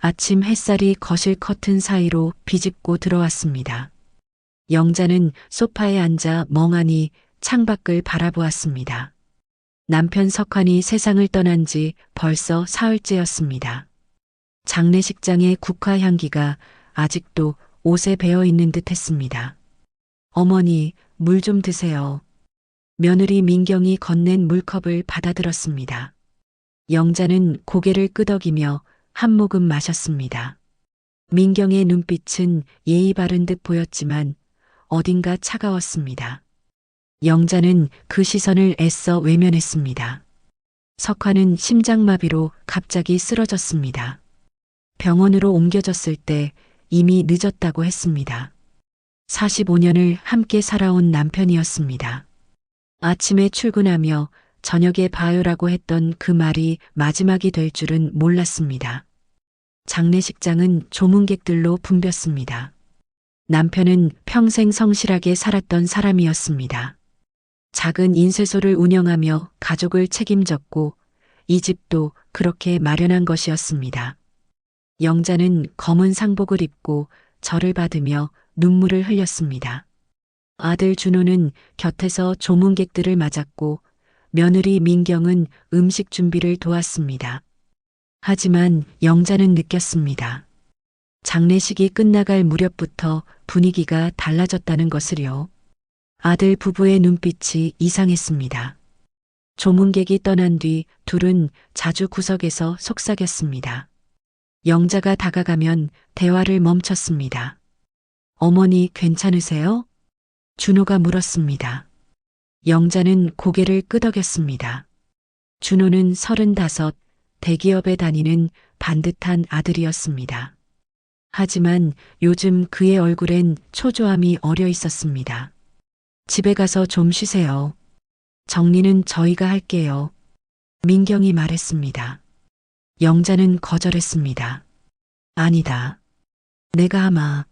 아침 햇살이 거실 커튼 사이로 비집고 들어왔습니다. 영자는 소파에 앉아 멍하니 창밖을 바라보았습니다. 남편 석환이 세상을 떠난 지 벌써 사흘째였습니다. 장례식장의 국화 향기가 아직도 옷에 배어 있는 듯 했습니다. 어머니, 물 좀 드세요. 며느리 민경이 건넨 물컵을 받아들었습니다. 영자는 고개를 끄덕이며 한 모금 마셨습니다. 민경의 눈빛은 예의 바른 듯 보였지만 어딘가 차가웠습니다. 영자는 그 시선을 애써 외면했습니다. 석환은 심장마비로 갑자기 쓰러졌습니다. 병원으로 옮겨졌을 때 이미 늦었다고 했습니다. 45년을 함께 살아온 남편이었습니다. 아침에 출근하며 저녁에 봐요라고 했던 그 말이 마지막이 될 줄은 몰랐습니다. 장례식장은 조문객들로 붐볐습니다. 남편은 평생 성실하게 살았던 사람이었습니다. 작은 인쇄소를 운영하며 가족을 책임졌고 이 집도 그렇게 마련한 것이었습니다. 영자는 검은 상복을 입고 절을 받으며 눈물을 흘렸습니다. 아들 준호는 곁에서 조문객들을 맞았고 며느리 민경은 음식 준비를 도왔습니다. 하지만 영자는 느꼈습니다. 장례식이 끝나갈 무렵부터 분위기가 달라졌다는 것을요. 아들 부부의 눈빛이 이상했습니다. 조문객이 떠난 뒤 둘은 자주 구석에서 속삭였습니다. 영자가 다가가면 대화를 멈췄습니다. 어머니 괜찮으세요? 준호가 물었습니다. 영자는 고개를 끄덕였습니다. 준호는 35, 대기업에 다니는 반듯한 아들이었습니다. 하지만 요즘 그의 얼굴엔 초조함이 어려 있었습니다. 집에 가서 좀 쉬세요. 정리는 저희가 할게요. 민경이 말했습니다. 영자는 거절했습니다. 아니다. 내가 하마.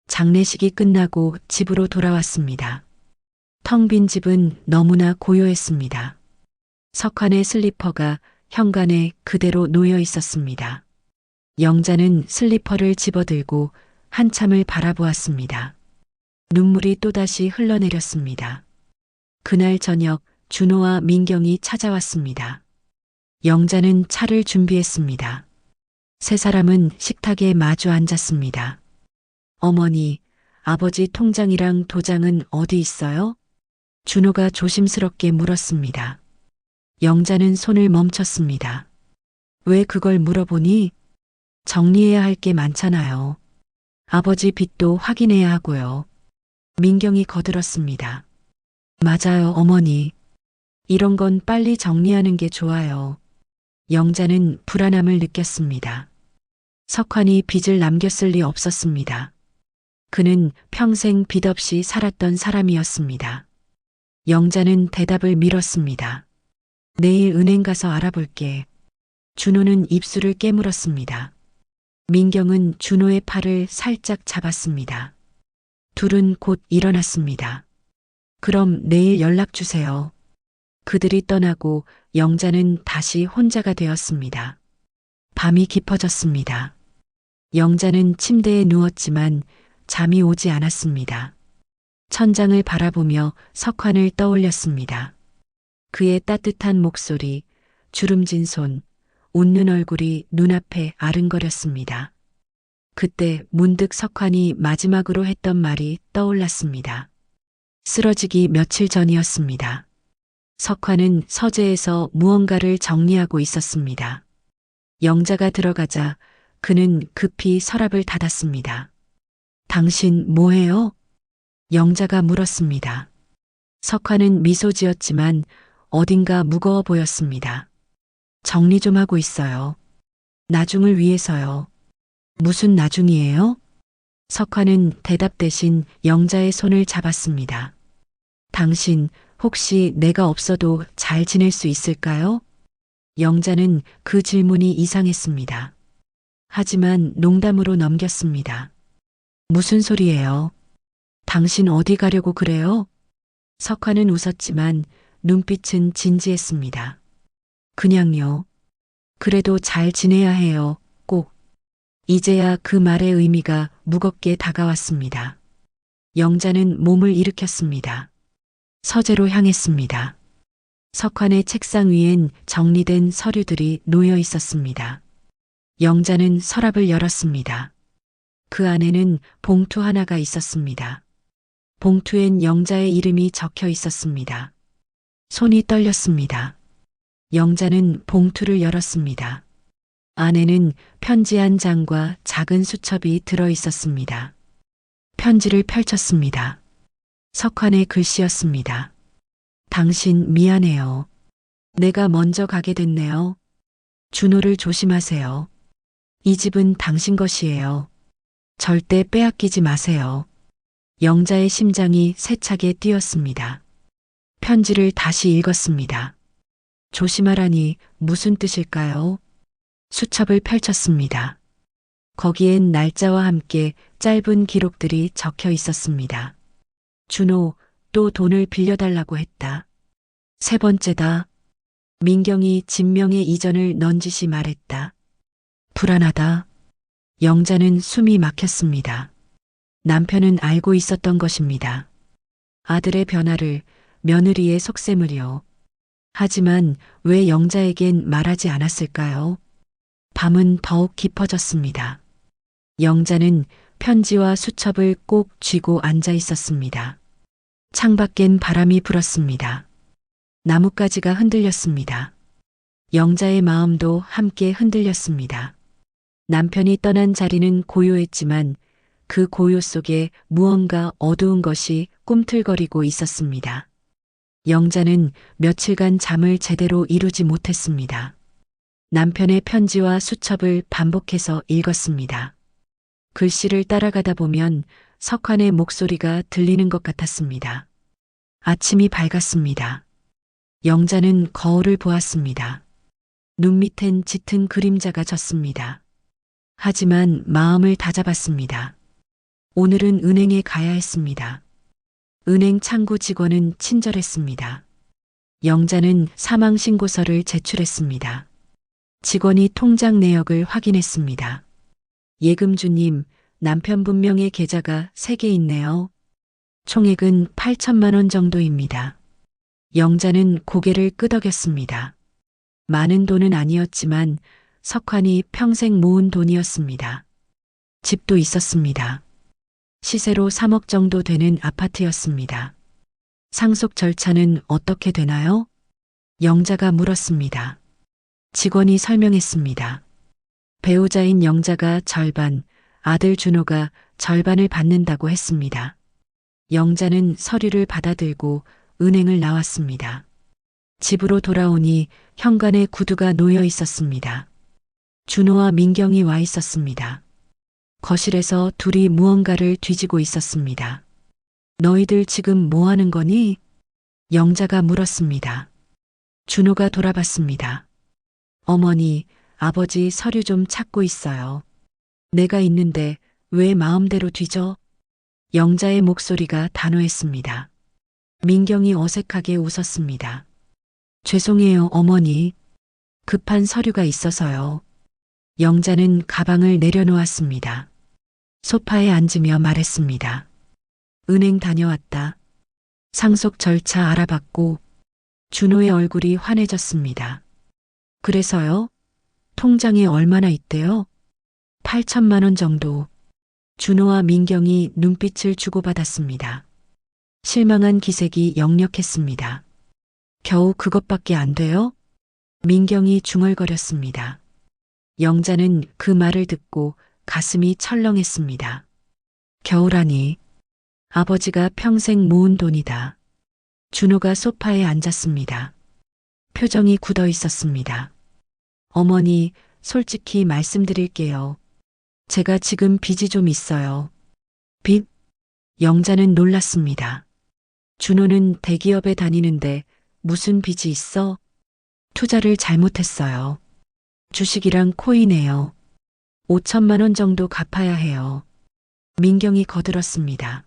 장례식이 끝나고 집으로 돌아왔습니다. 텅 빈 집은 너무나 고요했습니다. 석환의 슬리퍼가 현관에 그대로 놓여 있었습니다. 영자는 슬리퍼를 집어들고 한참을 바라보았습니다. 눈물이 또다시 흘러내렸습니다. 그날 저녁 준호와 민경이 찾아왔습니다. 영자는 차를 준비했습니다. 세 사람은 식탁에 마주 앉았습니다. 어머니, 아버지 통장이랑 도장은 어디 있어요? 준호가 조심스럽게 물었습니다. 영자는 손을 멈췄습니다. 왜 그걸 물어보니? 정리해야 할 게 많잖아요. 아버지 빚도 확인해야 하고요. 민경이 거들었습니다. 맞아요, 어머니. 이런 건 빨리 정리하는 게 좋아요. 영자는 불안함을 느꼈습니다. 석환이 빚을 남겼을 리 없었습니다. 그는 평생 빚 없이 살았던 사람이었습니다. 영자는 대답을 미뤘습니다. 내일 은행 가서 알아볼게. 준호는 입술을 깨물었습니다. 민경은 준호의 팔을 살짝 잡았습니다. 둘은 곧 일어났습니다. 그럼 내일 연락 주세요. 그들이 떠나고 영자는 다시 혼자가 되었습니다. 밤이 깊어졌습니다. 영자는 침대에 누웠지만 잠이 오지 않았습니다. 천장을 바라보며 석환을 떠올렸습니다. 그의 따뜻한 목소리, 주름진 손, 웃는 얼굴이 눈앞에 아른거렸습니다. 그때 문득 석환이 마지막으로 했던 말이 떠올랐습니다. 쓰러지기 며칠 전이었습니다. 석환은 서재에서 무언가를 정리하고 있었습니다. 영자가 들어가자 그는 급히 서랍을 닫았습니다. 당신 뭐해요? 영자가 물었습니다. 석환은 미소 지었지만 어딘가 무거워 보였습니다. 정리 좀 하고 있어요. 나중을 위해서요. 무슨 나중이에요? 석환은 대답 대신 영자의 손을 잡았습니다. 당신 혹시 내가 없어도 잘 지낼 수 있을까요? 영자는 그 질문이 이상했습니다. 하지만 농담으로 넘겼습니다. 무슨 소리예요? 당신 어디 가려고 그래요? 석환은 웃었지만 눈빛은 진지했습니다. 그냥요. 그래도 잘 지내야 해요. 꼭. 이제야 그 말의 의미가 무겁게 다가왔습니다. 영자는 몸을 일으켰습니다. 서재로 향했습니다. 석환의 책상 위엔 정리된 서류들이 놓여 있었습니다. 영자는 서랍을 열었습니다. 그 안에는 봉투 하나가 있었습니다. 봉투엔 영자의 이름이 적혀 있었습니다. 손이 떨렸습니다. 영자는 봉투를 열었습니다. 안에는 편지 한 장과 작은 수첩이 들어 있었습니다. 편지를 펼쳤습니다. 석환의 글씨였습니다. 당신 미안해요. 내가 먼저 가게 됐네요. 준호를 조심하세요. 이 집은 당신 것이에요. 절대 빼앗기지 마세요. 영자의 심장이 세차게 뛰었습니다. 편지를 다시 읽었습니다. 조심하라니 무슨 뜻일까요? 수첩을 펼쳤습니다. 거기엔 날짜와 함께 짧은 기록들이 적혀 있었습니다. 준호, 또 돈을 빌려달라고 했다. 세 번째다. 민경이 진명의 이전을 넌지시 말했다. 불안하다. 영자는 숨이 막혔습니다. 남편은 알고 있었던 것입니다. 아들의 변화를, 며느리의 속셈을요. 하지만 왜 영자에겐 말하지 않았을까요? 밤은 더욱 깊어졌습니다. 영자는 편지와 수첩을 꼭 쥐고 앉아 있었습니다. 창밖엔 바람이 불었습니다. 나뭇가지가 흔들렸습니다. 영자의 마음도 함께 흔들렸습니다. 남편이 떠난 자리는 고요했지만 그 고요 속에 무언가 어두운 것이 꿈틀거리고 있었습니다. 영자는 며칠간 잠을 제대로 이루지 못했습니다. 남편의 편지와 수첩을 반복해서 읽었습니다. 글씨를 따라가다 보면 석환의 목소리가 들리는 것 같았습니다. 아침이 밝았습니다. 영자는 거울을 보았습니다. 눈 밑엔 짙은 그림자가 졌습니다. 하지만 마음을 다잡았습니다. 오늘은 은행에 가야 했습니다. 은행 창구 직원은 친절했습니다. 영자는 사망신고서를 제출했습니다. 직원이 통장 내역을 확인했습니다. 예금주님, 남편분 명의 계좌가 3개 있네요. 총액은 8천만 원 정도입니다. 영자는 고개를 끄덕였습니다. 많은 돈은 아니었지만 석환이 평생 모은 돈이었습니다. 집도 있었습니다. 시세로 3억 정도 되는 아파트였습니다. 상속 절차는 어떻게 되나요? 영자가 물었습니다. 직원이 설명했습니다. 배우자인 영자가 절반, 아들 준호가 절반을 받는다고 했습니다. 영자는 서류를 받아들고 은행을 나왔습니다. 집으로 돌아오니 현관에 구두가 놓여 있었습니다. 준호와 민경이 와 있었습니다. 거실에서 둘이 무언가를 뒤지고 있었습니다. 너희들 지금 뭐 하는 거니? 영자가 물었습니다. 준호가 돌아봤습니다. 어머니, 아버지 서류 좀 찾고 있어요. 내가 있는데 왜 마음대로 뒤져? 영자의 목소리가 단호했습니다. 민경이 어색하게 웃었습니다. 죄송해요, 어머니. 급한 서류가 있어서요. 영자는 가방을 내려놓았습니다. 소파에 앉으며 말했습니다. 은행 다녀왔다. 상속 절차 알아봤고 준호의 얼굴이 환해졌습니다. 그래서요? 통장에 얼마나 있대요? 8천만 원 정도. 준호와 민경이 눈빛을 주고받았습니다. 실망한 기색이 역력했습니다. 겨우 그것밖에 안 돼요? 민경이 중얼거렸습니다. 영자는 그 말을 듣고 가슴이 철렁했습니다. 겨우라니. 아버지가 평생 모은 돈이다. 준호가 소파에 앉았습니다. 표정이 굳어 있었습니다. 어머니, 솔직히 말씀드릴게요. 제가 지금 빚이 좀 있어요. 빚? 영자는 놀랐습니다. 준호는 대기업에 다니는데 무슨 빚이 있어? 투자를 잘못했어요. 주식이랑 코인에요. 5천만 원 정도 갚아야 해요. 민경이 거들었습니다.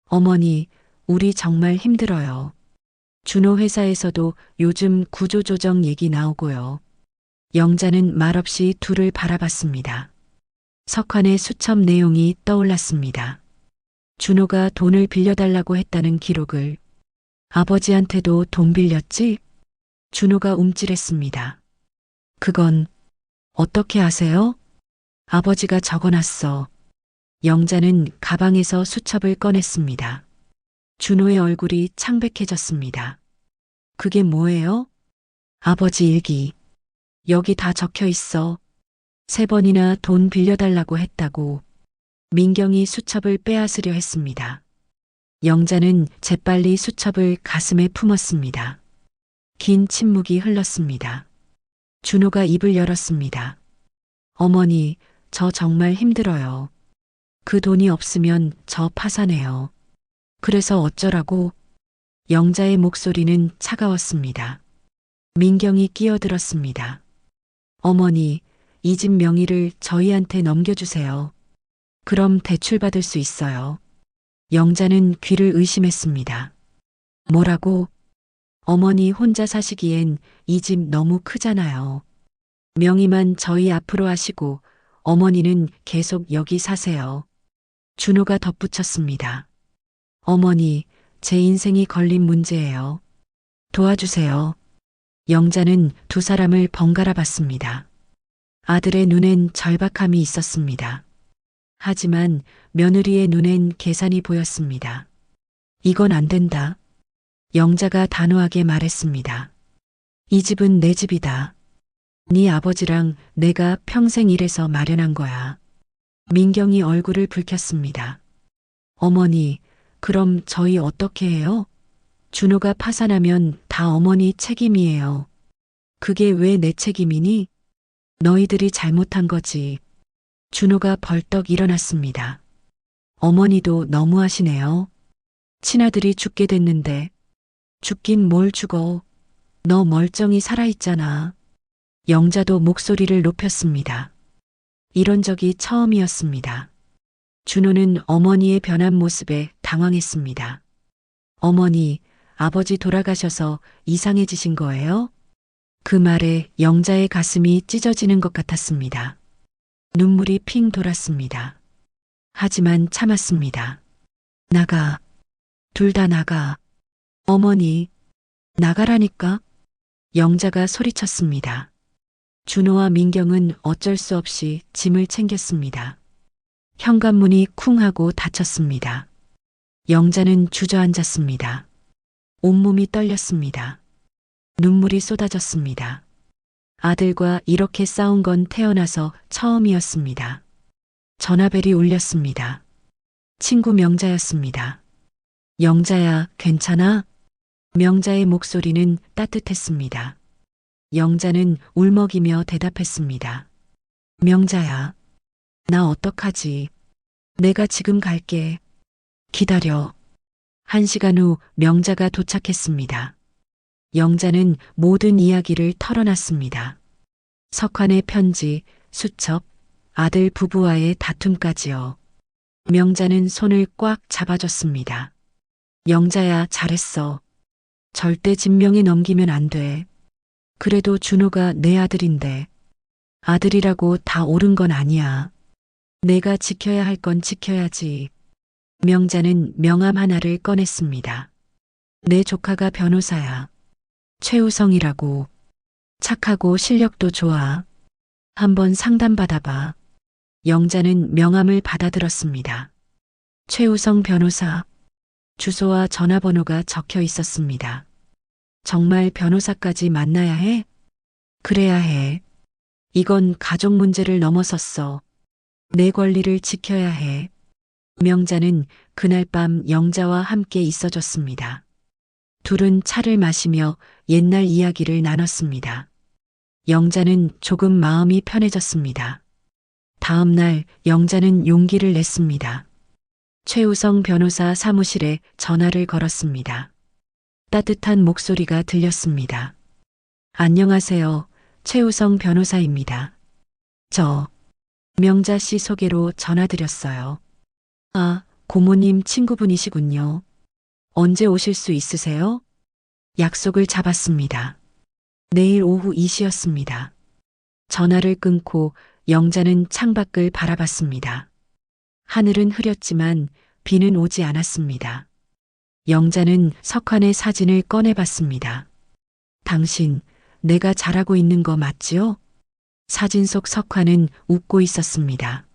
어머니, 우리 정말 힘들어요. 준호 회사에서도 요즘 구조조정 얘기 나오고요. 영자는 말없이 둘을 바라봤습니다. 석환의 수첩 내용이 떠올랐습니다. 준호가 돈을 빌려달라고 했다는 기록을. 아버지한테도 돈 빌렸지? 준호가 움찔했습니다. 그건 어떻게 아세요? 아버지가 적어놨어. 영자는 가방에서 수첩을 꺼냈습니다. 준호의 얼굴이 창백해졌습니다. 그게 뭐예요? 아버지 일기. 여기 다 적혀 있어. 3번이나 돈 빌려달라고 했다고. 민경이 수첩을 빼앗으려 했습니다. 영자는 재빨리 수첩을 가슴에 품었습니다. 긴 침묵이 흘렀습니다. 준호가 입을 열었습니다. 어머니, 저 정말 힘들어요. 그 돈이 없으면 저 파산해요. 그래서 어쩌라고? 영자의 목소리는 차가웠습니다. 민경이 끼어들었습니다. 어머니, 이 집 명의를 저희한테 넘겨주세요. 그럼 대출받을 수 있어요. 영자는 귀를 의심했습니다. 뭐라고? 어머니 혼자 사시기엔 이 집 너무 크잖아요. 명의만 저희 앞으로 하시고 어머니는 계속 여기 사세요. 준호가 덧붙였습니다. 어머니, 제 인생이 걸린 문제예요. 도와주세요. 영자는 두 사람을 번갈아 봤습니다. 아들의 눈엔 절박함이 있었습니다. 하지만 며느리의 눈엔 계산이 보였습니다. 이건 안 된다. 영자가 단호하게 말했습니다. 이 집은 내 집이다. 네 아버지랑 내가 평생 일해서 마련한 거야. 민경이 얼굴을 붉혔습니다. 어머니, 그럼 저희 어떻게 해요? 준호가 파산하면 다 어머니 책임이에요. 그게 왜 내 책임이니? 너희들이 잘못한 거지. 준호가 벌떡 일어났습니다. 어머니도 너무하시네요. 친아들이 죽게 됐는데. 죽긴 뭘 죽어. 너 멀쩡히 살아있잖아. 영자도 목소리를 높였습니다. 이런 적이 처음이었습니다. 준호는 어머니의 변한 모습에 당황했습니다. 어머니, 아버지 돌아가셔서 이상해지신 거예요? 그 말에 영자의 가슴이 찢어지는 것 같았습니다. 눈물이 핑 돌았습니다. 하지만 참았습니다. 나가. 둘 다 나가. 어머니, 나가라니까. 영자가 소리쳤습니다. 준호와 민경은 어쩔 수 없이 짐을 챙겼습니다. 현관문이 쿵 하고 닫혔습니다. 영자는 주저앉았습니다. 온몸이 떨렸습니다. 눈물이 쏟아졌습니다. 아들과 이렇게 싸운 건 태어나서 처음이었습니다. 전화벨이 울렸습니다. 친구 명자였습니다. 영자야, 괜찮아? 명자의 목소리는 따뜻했습니다. 영자는 울먹이며 대답했습니다. 명자야, 나 어떡하지? 내가 지금 갈게. 기다려. 1시간 후 명자가 도착했습니다. 영자는 모든 이야기를 털어놨습니다. 석환의 편지, 수첩, 아들 부부와의 다툼까지요. 명자는 손을 꽉 잡아줬습니다. 영자야, 잘했어. 절대 진명에 넘기면 안 돼. 그래도 준호가 내 아들인데. 아들이라고 다 옳은 건 아니야. 내가 지켜야 할 건 지켜야지. 명자는 명함 하나를 꺼냈습니다. 내 조카가 변호사야. 최우성이라고. 착하고 실력도 좋아. 한번 상담받아봐. 영자는 명함을 받아들었습니다. 최우성 변호사. 주소와 전화번호가 적혀 있었습니다. 정말 변호사까지 만나야 해? 그래야 해. 이건 가족 문제를 넘어섰어. 내 권리를 지켜야 해. 명자는 그날 밤 영자와 함께 있어줬습니다. 둘은 차를 마시며 옛날 이야기를 나눴습니다. 영자는 조금 마음이 편해졌습니다. 다음 날 영자는 용기를 냈습니다. 최우성 변호사 사무실에 전화를 걸었습니다. 따뜻한 목소리가 들렸습니다. 안녕하세요. 최우성 변호사입니다. 저 명자 씨 소개로 전화드렸어요. 아, 고모님 친구분이시군요. 언제 오실 수 있으세요? 약속을 잡았습니다. 내일 오후 2시였습니다. 전화를 끊고 영자는 창밖을 바라봤습니다. 하늘은 흐렸지만 비는 오지 않았습니다. 영자는 석환의 사진을 꺼내봤습니다. 당신, 내가 잘하고 있는 거 맞지요? 사진 속 석환은 웃고 있었습니다.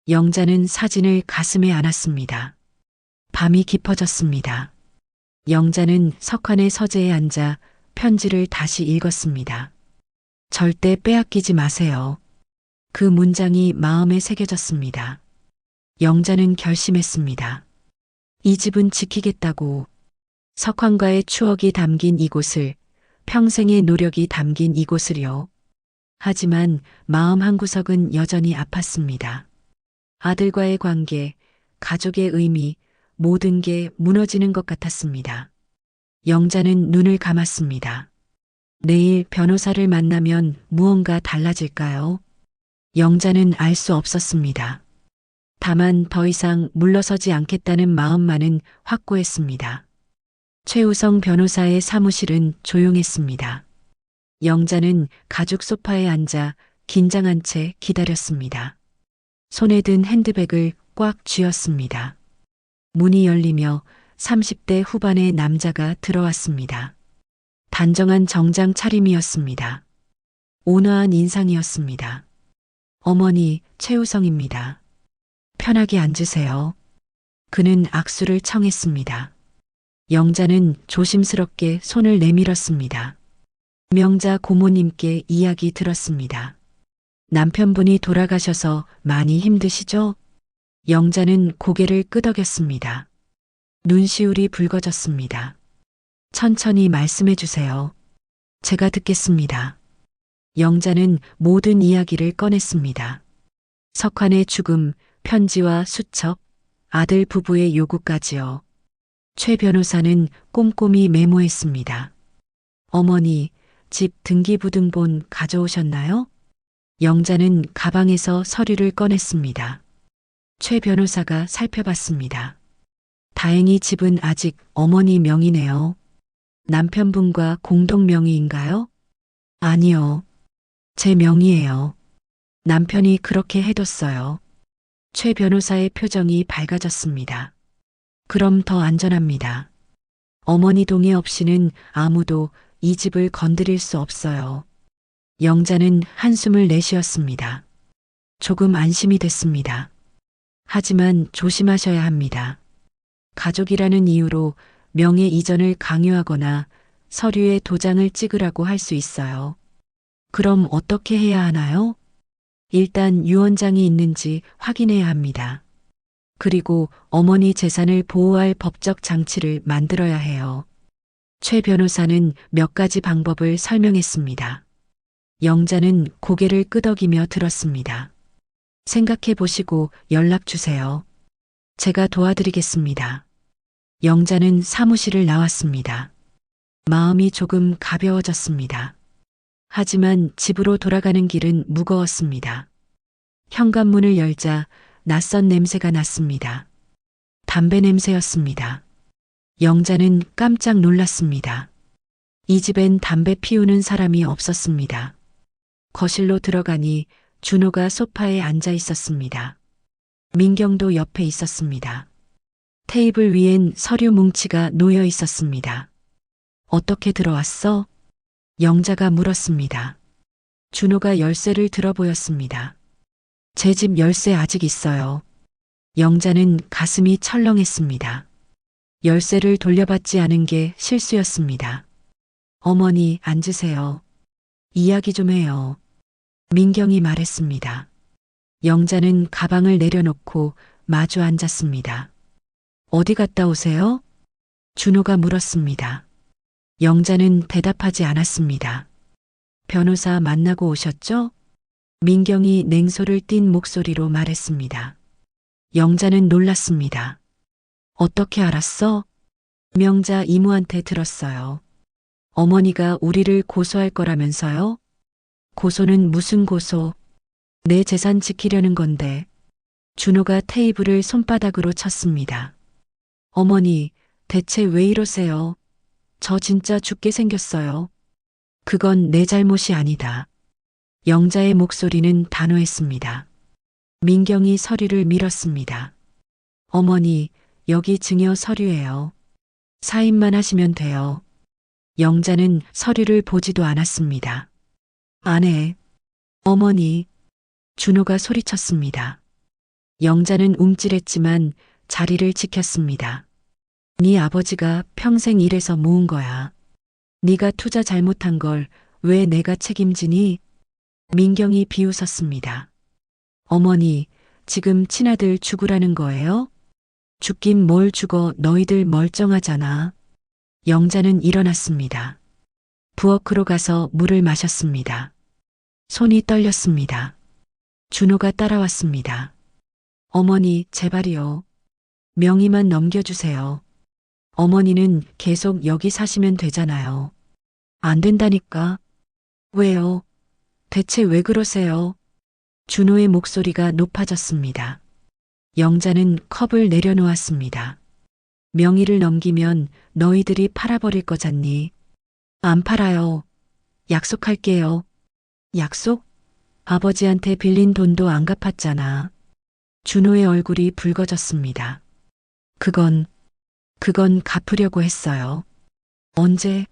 영자는 사진을 가슴에 안았습니다. 밤이 깊어졌습니다. 영자는 석환의 서재에 앉아 편지를 다시 읽었습니다. 절대 빼앗기지 마세요. 그 문장이 마음에 새겨졌습니다. 영자는 결심했습니다. 이 집은 지키겠다고. 석환과의 추억이 담긴 이곳을, 평생의 노력이 담긴 이곳을요. 하지만 마음 한구석은 여전히 아팠습니다. 아들과의 관계, 가족의 의미, 모든 게 무너지는 것 같았습니다. 영자는 눈을 감았습니다. 내일 변호사를 만나면 무언가 달라질까요? 영자는 알 수 없었습니다. 다만 더 이상 물러서지 않겠다는 마음만은 확고했습니다. 최우성 변호사의 사무실은 조용했습니다. 영자는 가죽 소파에 앉아 긴장한 채 기다렸습니다. 손에 든 핸드백을 꽉 쥐었습니다. 문이 열리며 30대 후반의 남자가 들어왔습니다. 단정한 정장 차림이었습니다. 온화한 인상이었습니다. 어머니, 최우성입니다. 편하게 앉으세요. 그는 악수를 청했습니다. 영자는 조심스럽게 손을 내밀었습니다. 명자 고모님께 이야기 들었습니다. 남편분이 돌아가셔서 많이 힘드시죠? 영자는 고개를 끄덕였습니다. 눈시울이 붉어졌습니다. 천천히 말씀해 주세요. 제가 듣겠습니다. 영자는 모든 이야기를 꺼냈습니다. 석환의 죽음, 편지와 수첩, 아들 부부의 요구까지요. 최 변호사는 꼼꼼히 메모했습니다. 어머니, 집 등기부등본 가져오셨나요? 영자는 가방에서 서류를 꺼냈습니다. 최 변호사가 살펴봤습니다. 다행히 집은 아직 어머니 명의네요. 남편분과 공동 명의인가요? 아니요. 제 명의예요. 남편이 그렇게 해뒀어요. 최 변호사의 표정이 밝아졌습니다. 그럼 더 안전합니다. 어머니 동의 없이는 아무도 이 집을 건드릴 수 없어요. 영자는 한숨을 내쉬었습니다. 조금 안심이 됐습니다. 하지만 조심하셔야 합니다. 가족이라는 이유로 명예 이전을 강요하거나 서류에 도장을 찍으라고 할 수 있어요. 그럼 어떻게 해야 하나요? 일단 유언장이 있는지 확인해야 합니다. 그리고 어머니 재산을 보호할 법적 장치를 만들어야 해요. 최 변호사는 몇 가지 방법을 설명했습니다. 영자는 고개를 끄덕이며 들었습니다. 생각해 보시고 연락 주세요. 제가 도와드리겠습니다. 영자는 사무실을 나왔습니다. 마음이 조금 가벼워졌습니다. 하지만 집으로 돌아가는 길은 무거웠습니다. 현관문을 열자 낯선 냄새가 났습니다. 담배 냄새였습니다. 영자는 깜짝 놀랐습니다. 이 집엔 담배 피우는 사람이 없었습니다. 거실로 들어가니 준호가 소파에 앉아 있었습니다. 민경도 옆에 있었습니다. 테이블 위엔 서류 뭉치가 놓여 있었습니다. 어떻게 들어왔어? 영자가 물었습니다. 준호가 열쇠를 들어 보였습니다. 제 집 열쇠 아직 있어요. 영자는 가슴이 철렁했습니다. 열쇠를 돌려받지 않은 게 실수였습니다. 어머니, 앉으세요. 이야기 좀 해요. 민경이 말했습니다. 영자는 가방을 내려놓고 마주 앉았습니다. 어디 갔다 오세요? 준호가 물었습니다. 영자는 대답하지 않았습니다. 변호사 만나고 오셨죠? 민경이 냉소를 띤 목소리로 말했습니다. 영자는 놀랐습니다. 어떻게 알았어? 명자 이모한테 들었어요. 어머니가 우리를 고소할 거라면서요? 고소는 무슨 고소? 내 재산 지키려는 건데. 준호가 테이블을 손바닥으로 쳤습니다. 어머니, 대체 왜 이러세요? 저 진짜 죽게 생겼어요. 그건 내 잘못이 아니다. 영자의 목소리는 단호했습니다. 민경이 서류를 밀었습니다. 어머니, 여기 증여 서류예요. 사인만 하시면 돼요. 영자는 서류를 보지도 않았습니다. 안 해. 어머니. 준호가 소리쳤습니다. 영자는 움찔했지만 자리를 지켰습니다. 네 아버지가 평생 일해서 모은 거야. 네가 투자 잘못한 걸 왜 내가 책임지니? 민경이 비웃었습니다. 어머니, 지금 친아들 죽으라는 거예요? 죽긴 뭘 죽어, 너희들 멀쩡하잖아. 영자는 일어났습니다. 부엌으로 가서 물을 마셨습니다. 손이 떨렸습니다. 준호가 따라왔습니다. 어머니, 제발이요. 명의만 넘겨주세요. 어머니는 계속 여기 사시면 되잖아요. 안 된다니까. 왜요? 대체 왜 그러세요? 준호의 목소리가 높아졌습니다. 영자는 컵을 내려놓았습니다. 명의를 넘기면 너희들이 팔아버릴 거잖니. 안 팔아요. 약속할게요. 약속? 아버지한테 빌린 돈도 안 갚았잖아. 준호의 얼굴이 붉어졌습니다. 그건 갚으려고 했어요. 언제?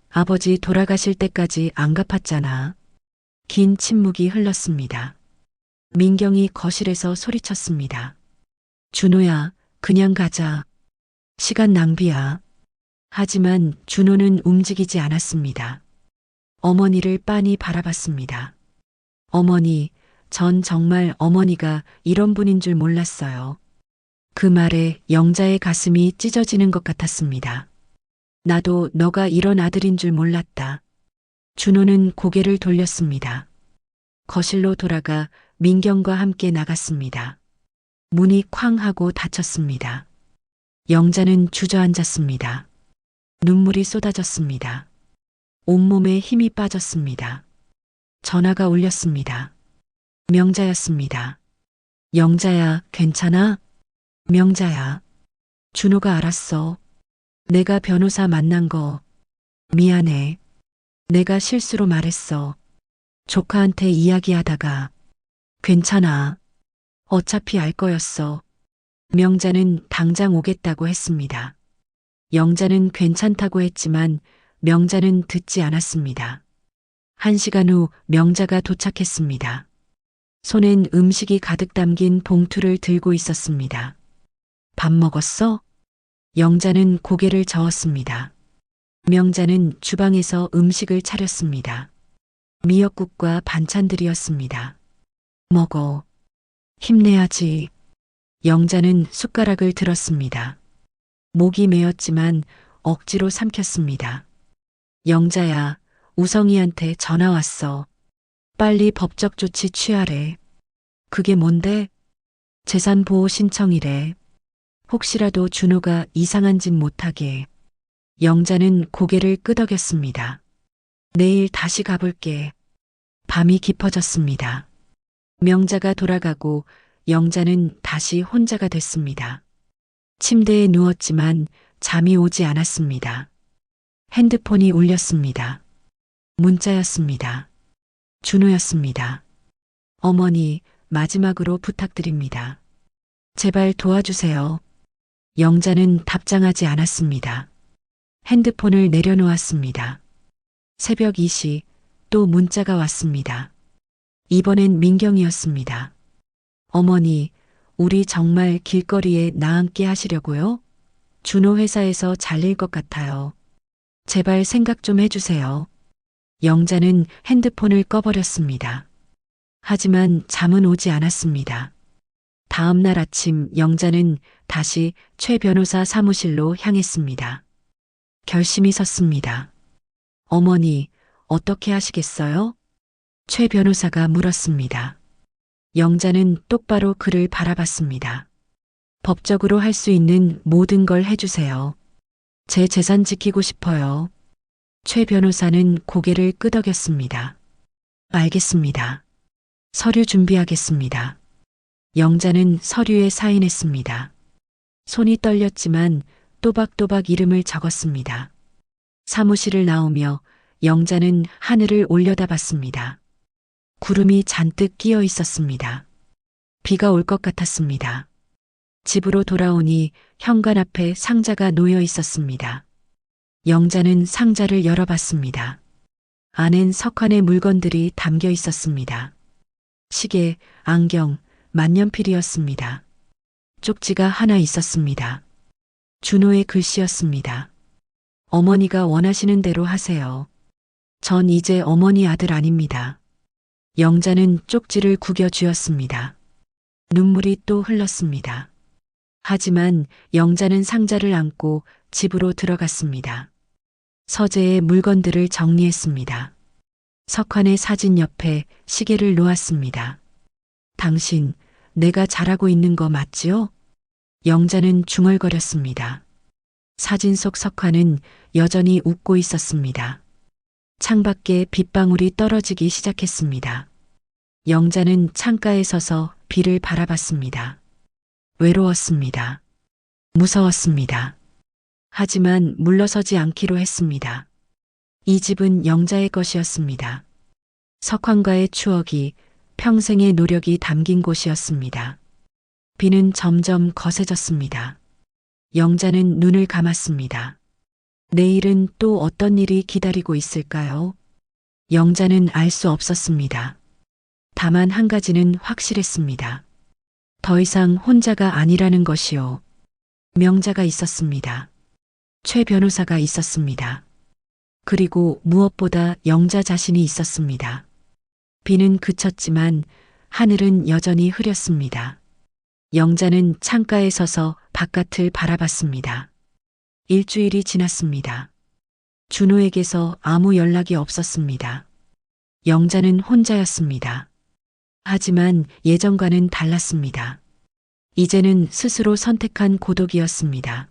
아버지 돌아가실 때까지 안 갚았잖아. 긴 침묵이 흘렀습니다. 민경이 거실에서 소리쳤습니다. 준호야, 그냥 가자. 시간 낭비야. 하지만 준호는 움직이지 않았습니다. 어머니를 빤히 바라봤습니다. 어머니, 전 정말 어머니가 이런 분인 줄 몰랐어요. 그 말에 영자의 가슴이 찢어지는 것 같았습니다. 나도 너가 이런 아들인 줄 몰랐다. 준호는 고개를 돌렸습니다. 거실로 돌아가 민경과 함께 나갔습니다. 문이 쾅 하고 닫혔습니다. 영자는 주저앉았습니다. 눈물이 쏟아졌습니다. 온몸에 힘이 빠졌습니다. 전화가 울렸습니다. 명자였습니다. 영자야, 괜찮아? 명자야. 준호가 알았어. 내가 변호사 만난 거. 미안해. 내가 실수로 말했어. 조카한테 이야기하다가. 괜찮아. 어차피 알 거였어. 명자는 당장 오겠다고 했습니다. 영자는 괜찮다고 했지만 명자는 듣지 않았습니다. 1시간 후 명자가 도착했습니다. 손엔 음식이 가득 담긴 봉투를 들고 있었습니다. 밥 먹었어? 영자는 고개를 저었습니다. 명자는 주방에서 음식을 차렸습니다. 미역국과 반찬들이었습니다. 먹어. 힘내야지. 영자는 숟가락을 들었습니다. 목이 메었지만 억지로 삼켰습니다. 영자야, 우성이한테 전화 왔어. 빨리 법적 조치 취하래. 그게 뭔데? 재산보호 신청이래. 혹시라도 준호가 이상한 짓 못하게. 영자는 고개를 끄덕였습니다. 내일 다시 가볼게. 밤이 깊어졌습니다. 명자가 돌아가고 영자는 다시 혼자가 됐습니다. 침대에 누웠지만 잠이 오지 않았습니다. 핸드폰이 울렸습니다. 문자였습니다. 준호였습니다. 어머니, 마지막으로 부탁드립니다. 제발 도와주세요. 영자는 답장하지 않았습니다. 핸드폰을 내려놓았습니다. 새벽 2시 또 문자가 왔습니다. 이번엔 민경이었습니다. 어머니, 우리 정말 길거리에 나앉게 하시려고요? 준호 회사에서 잘릴 것 같아요. 제발 생각 좀 해주세요. 영자는 핸드폰을 꺼버렸습니다. 하지만 잠은 오지 않았습니다. 다음 날 아침 영자는 다시 최 변호사 사무실로 향했습니다. 결심이 섰습니다. 어머니, 어떻게 하시겠어요? 최 변호사가 물었습니다. 영자는 똑바로 그를 바라봤습니다. 법적으로 할 수 있는 모든 걸 해주세요. 제 재산 지키고 싶어요. 최 변호사는 고개를 끄덕였습니다. 알겠습니다. 서류 준비하겠습니다. 영자는 서류에 사인했습니다. 손이 떨렸지만 또박또박 이름을 적었습니다. 사무실을 나오며 영자는 하늘을 올려다봤습니다. 구름이 잔뜩 끼어 있었습니다. 비가 올 것 같았습니다. 집으로 돌아오니 현관 앞에 상자가 놓여 있었습니다. 영자는 상자를 열어봤습니다. 안엔 석환의 물건들이 담겨 있었습니다. 시계, 안경, 만년필이었습니다. 쪽지가 하나 있었습니다. 준호의 글씨였습니다. 어머니가 원하시는 대로 하세요. 전 이제 어머니 아들 아닙니다. 영자는 쪽지를 구겨 쥐었습니다. 눈물이 또 흘렀습니다. 하지만 영자는 상자를 안고 집으로 들어갔습니다. 서재의 물건들을 정리했습니다. 석환의 사진 옆에 시계를 놓았습니다. 당신, 내가 잘하고 있는 거 맞지요? 영자는 중얼거렸습니다. 사진 속 석환은 여전히 웃고 있었습니다. 창밖에 빗방울이 떨어지기 시작했습니다. 영자는 창가에 서서 비를 바라봤습니다. 외로웠습니다. 무서웠습니다. 하지만 물러서지 않기로 했습니다. 이 집은 영자의 것이었습니다. 석환과의 추억이, 평생의 노력이 담긴 곳이었습니다. 비는 점점 거세졌습니다. 영자는 눈을 감았습니다. 내일은 또 어떤 일이 기다리고 있을까요? 영자는 알 수 없었습니다. 다만 한 가지는 확실했습니다. 더 이상 혼자가 아니라는 것이요. 명자가 있었습니다. 최 변호사가 있었습니다. 그리고 무엇보다 영자 자신이 있었습니다. 비는 그쳤지만 하늘은 여전히 흐렸습니다. 영자는 창가에 서서 바깥을 바라봤습니다. 일주일이 지났습니다. 준호에게서 아무 연락이 없었습니다. 영자는 혼자였습니다. 하지만 예전과는 달랐습니다. 이제는 스스로 선택한 고독이었습니다.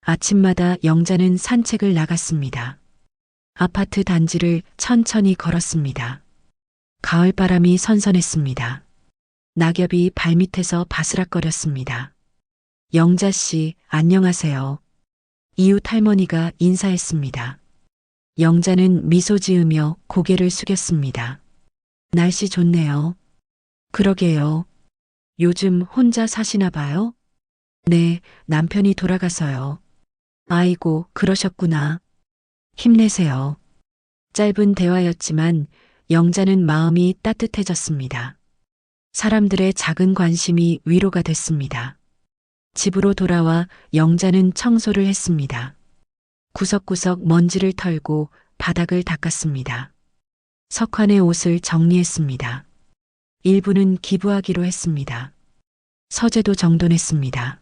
아침마다 영자는 산책을 나갔습니다. 아파트 단지를 천천히 걸었습니다. 가을바람이 선선했습니다. 낙엽이 발밑에서 바스락거렸습니다. 영자 씨, 안녕하세요. 이웃 할머니가 인사했습니다. 영자는 미소 지으며 고개를 숙였습니다. 날씨 좋네요. 그러게요. 요즘 혼자 사시나 봐요? 네, 남편이 돌아가서요. 아이고, 그러셨구나. 힘내세요. 짧은 대화였지만 영자는 마음이 따뜻해졌습니다. 사람들의 작은 관심이 위로가 됐습니다. 집으로 돌아와 영자는 청소를 했습니다. 구석구석 먼지를 털고 바닥을 닦았습니다. 석환의 옷을 정리했습니다. 일부는 기부하기로 했습니다. 서재도 정돈했습니다.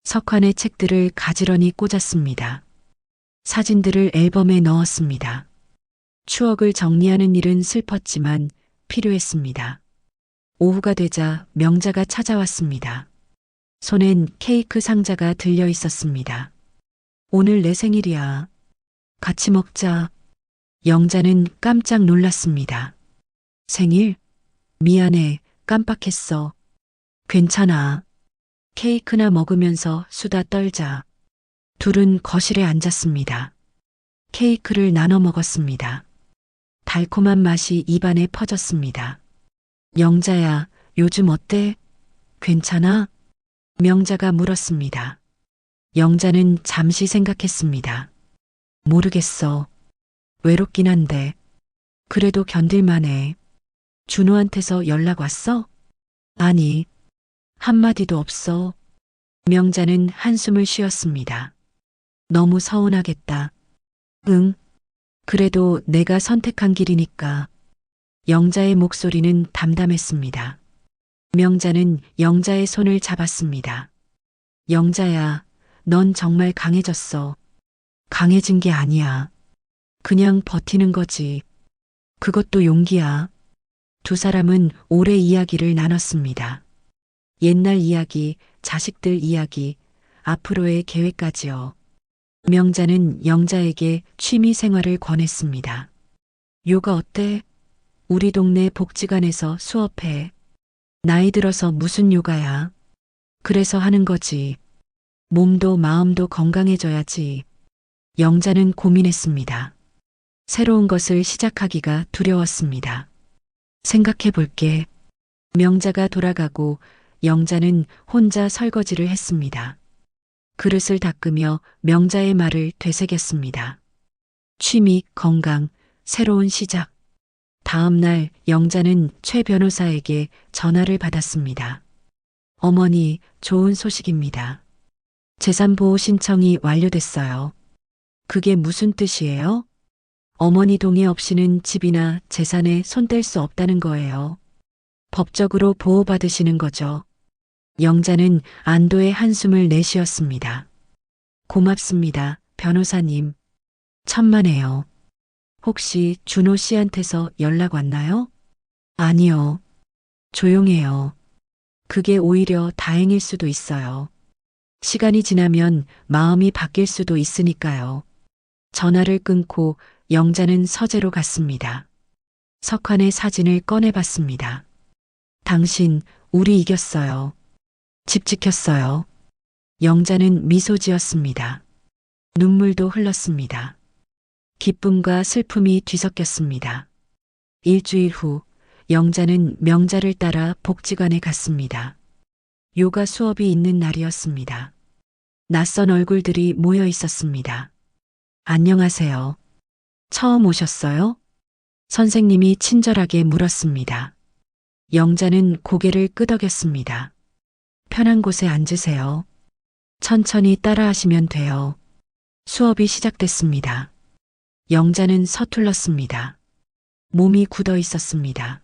석환의 책들을 가지런히 꽂았습니다. 사진들을 앨범에 넣었습니다. 추억을 정리하는 일은 슬펐지만 필요했습니다. 오후가 되자 명자가 찾아왔습니다. 손엔 케이크 상자가 들려 있었습니다. 오늘 내 생일이야. 같이 먹자. 영자는 깜짝 놀랐습니다. 생일? 미안해, 깜빡했어. 괜찮아. 케이크나 먹으면서 수다 떨자. 둘은 거실에 앉았습니다. 케이크를 나눠 먹었습니다. 달콤한 맛이 입안에 퍼졌습니다. 영자야, 요즘 어때? 괜찮아? 명자가 물었습니다. 영자는 잠시 생각했습니다. 모르겠어. 외롭긴 한데. 그래도 견딜만해. 준호한테서 연락 왔어? 아니. 한마디도 없어. 명자는 한숨을 쉬었습니다. 너무 서운하겠다. 응. 그래도 내가 선택한 길이니까. 영자의 목소리는 담담했습니다. 명자는 영자의 손을 잡았습니다. 영자야, 넌 정말 강해졌어. 강해진 게 아니야. 그냥 버티는 거지. 그것도 용기야. 두 사람은 오래 이야기를 나눴습니다. 옛날 이야기, 자식들 이야기, 앞으로의 계획까지요. 명자는 영자에게 취미 생활을 권했습니다. 요가 어때? 우리 동네 복지관에서 수업해. 나이 들어서 무슨 요가야? 그래서 하는 거지. 몸도 마음도 건강해져야지. 영자는 고민했습니다. 새로운 것을 시작하기가 두려웠습니다. 생각해 볼게. 명자가 돌아가고 영자는 혼자 설거지를 했습니다. 그릇을 닦으며 명자의 말을 되새겼습니다. 취미, 건강, 새로운 시작. 다음 날 영자는 최 변호사에게 전화를 받았습니다. 어머니, 좋은 소식입니다. 재산보호 신청이 완료됐어요. 그게 무슨 뜻이에요? 어머니 동의 없이는 집이나 재산에 손댈 수 없다는 거예요. 법적으로 보호받으시는 거죠. 영자는 안도의 한숨을 내쉬었습니다. 고맙습니다, 변호사님. 천만에요. 혹시 준호 씨한테서 연락 왔나요? 아니요. 조용해요. 그게 오히려 다행일 수도 있어요. 시간이 지나면 마음이 바뀔 수도 있으니까요. 전화를 끊고 영자는 서재로 갔습니다. 석환의 사진을 꺼내봤습니다. 당신, 우리 이겼어요. 집 지켰어요. 영자는 미소 지었습니다. 눈물도 흘렀습니다. 기쁨과 슬픔이 뒤섞였습니다. 일주일 후, 영자는 명자를 따라 복지관에 갔습니다. 요가 수업이 있는 날이었습니다. 낯선 얼굴들이 모여 있었습니다. 안녕하세요. 처음 오셨어요? 선생님이 친절하게 물었습니다. 영자는 고개를 끄덕였습니다. 편한 곳에 앉으세요. 천천히 따라하시면 돼요. 수업이 시작됐습니다. 영자는 서툴렀습니다. 몸이 굳어 있었습니다.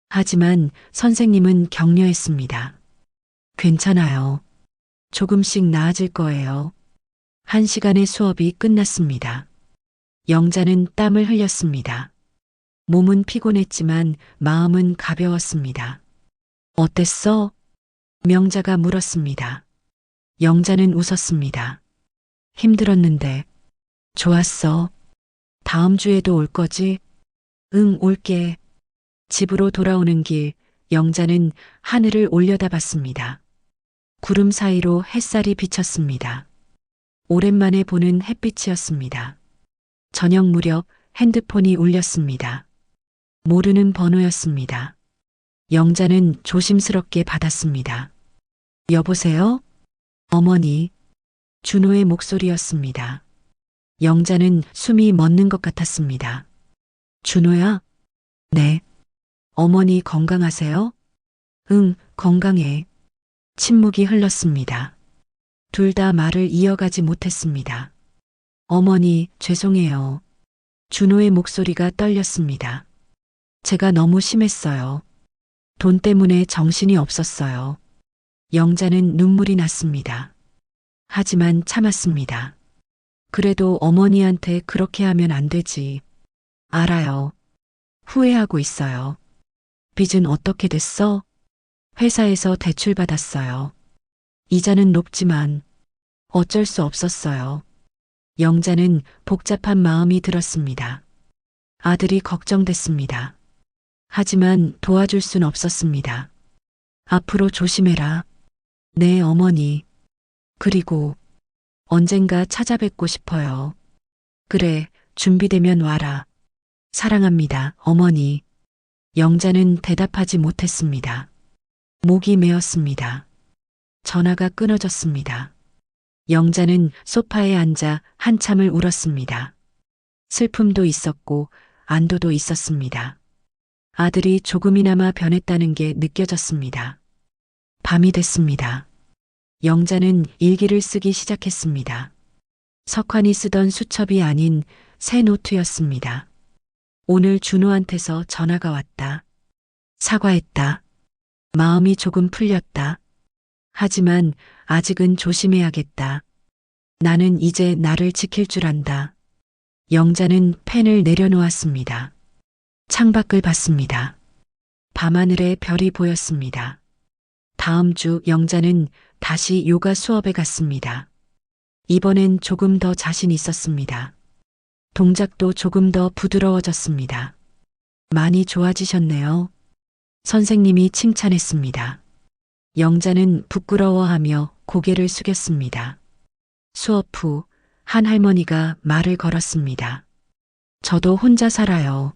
하지만 선생님은 격려했습니다. 괜찮아요. 조금씩 나아질 거예요. 1시간의 수업이 끝났습니다. 영자는 땀을 흘렸습니다. 몸은 피곤했지만 마음은 가벼웠습니다. 어땠어? 명자가 물었습니다. 영자는 웃었습니다. 힘들었는데. 좋았어. 다음 주에도 올 거지? 응, 올게. 집으로 돌아오는 길, 영자는 하늘을 올려다봤습니다. 구름 사이로 햇살이 비쳤습니다. 오랜만에 보는 햇빛이었습니다. 저녁 무렵 핸드폰이 울렸습니다. 모르는 번호였습니다. 영자는 조심스럽게 받았습니다. 여보세요? 어머니. 준호의 목소리였습니다. 영자는 숨이 멎는 것 같았습니다. 준호야? 네. 어머니 건강하세요? 응, 건강해. 침묵이 흘렀습니다. 둘 다 말을 이어가지 못했습니다. 어머니, 죄송해요. 준호의 목소리가 떨렸습니다. 제가 너무 심했어요. 돈 때문에 정신이 없었어요. 영자는 눈물이 났습니다. 하지만 참았습니다. 그래도 어머니한테 그렇게 하면 안 되지. 알아요. 후회하고 있어요. 빚은 어떻게 됐어? 회사에서 대출받았어요. 이자는 높지만 어쩔 수 없었어요. 영자는 복잡한 마음이 들었습니다. 아들이 걱정됐습니다. 하지만 도와줄 순 없었습니다. 앞으로 조심해라. 네, 어머니. 그리고 언젠가 찾아뵙고 싶어요. 그래, 준비되면 와라. 사랑합니다, 어머니. 영자는 대답하지 못했습니다. 목이 메었습니다. 전화가 끊어졌습니다. 영자는 소파에 앉아 한참을 울었습니다. 슬픔도 있었고 안도도 있었습니다. 아들이 조금이나마 변했다는 게 느껴졌습니다. 밤이 됐습니다. 영자는 일기를 쓰기 시작했습니다. 석환이 쓰던 수첩이 아닌 새 노트였습니다. 오늘 준호한테서 전화가 왔다. 사과했다. 마음이 조금 풀렸다. 하지만 아직은 조심해야겠다. 나는 이제 나를 지킬 줄 안다. 영자는 펜을 내려놓았습니다. 창밖을 봤습니다. 밤하늘에 별이 보였습니다. 다음 주 영자는 다시 요가 수업에 갔습니다. 이번엔 조금 더 자신 있었습니다. 동작도 조금 더 부드러워졌습니다. 많이 좋아지셨네요. 선생님이 칭찬했습니다. 영자는 부끄러워하며 고개를 숙였습니다. 수업 후 한 할머니가 말을 걸었습니다. 저도 혼자 살아요.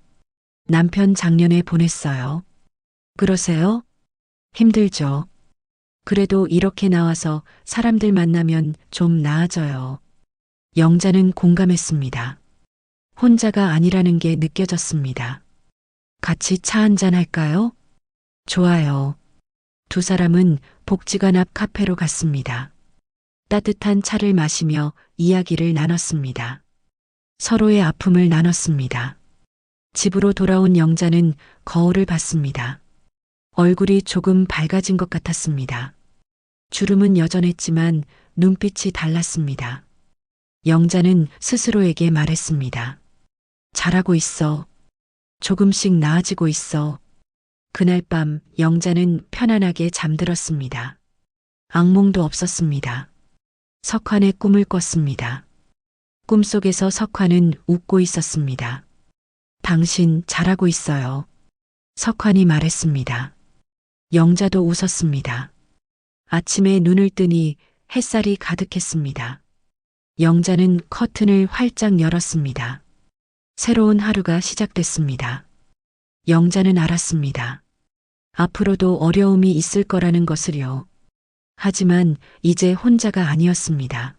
남편 작년에 보냈어요. 그러세요? 힘들죠. 그래도 이렇게 나와서 사람들 만나면 좀 나아져요. 영자는 공감했습니다. 혼자가 아니라는 게 느껴졌습니다. 같이 차 한잔 할까요? 좋아요. 두 사람은 복지관 앞 카페로 갔습니다. 따뜻한 차를 마시며 이야기를 나눴습니다. 서로의 아픔을 나눴습니다. 집으로 돌아온 영자는 거울을 봤습니다. 얼굴이 조금 밝아진 것 같았습니다. 주름은 여전했지만 눈빛이 달랐습니다. 영자는 스스로에게 말했습니다. 잘하고 있어. 조금씩 나아지고 있어. 그날 밤 영자는 편안하게 잠들었습니다. 악몽도 없었습니다. 석환의 꿈을 꿨습니다. 꿈속에서 석환은 웃고 있었습니다. 당신 잘하고 있어요. 석환이 말했습니다. 영자도 웃었습니다. 아침에 눈을 뜨니 햇살이 가득했습니다. 영자는 커튼을 활짝 열었습니다. 새로운 하루가 시작됐습니다. 영자는 알았습니다. 앞으로도 어려움이 있을 거라는 것을요. 하지만 이제 혼자가 아니었습니다.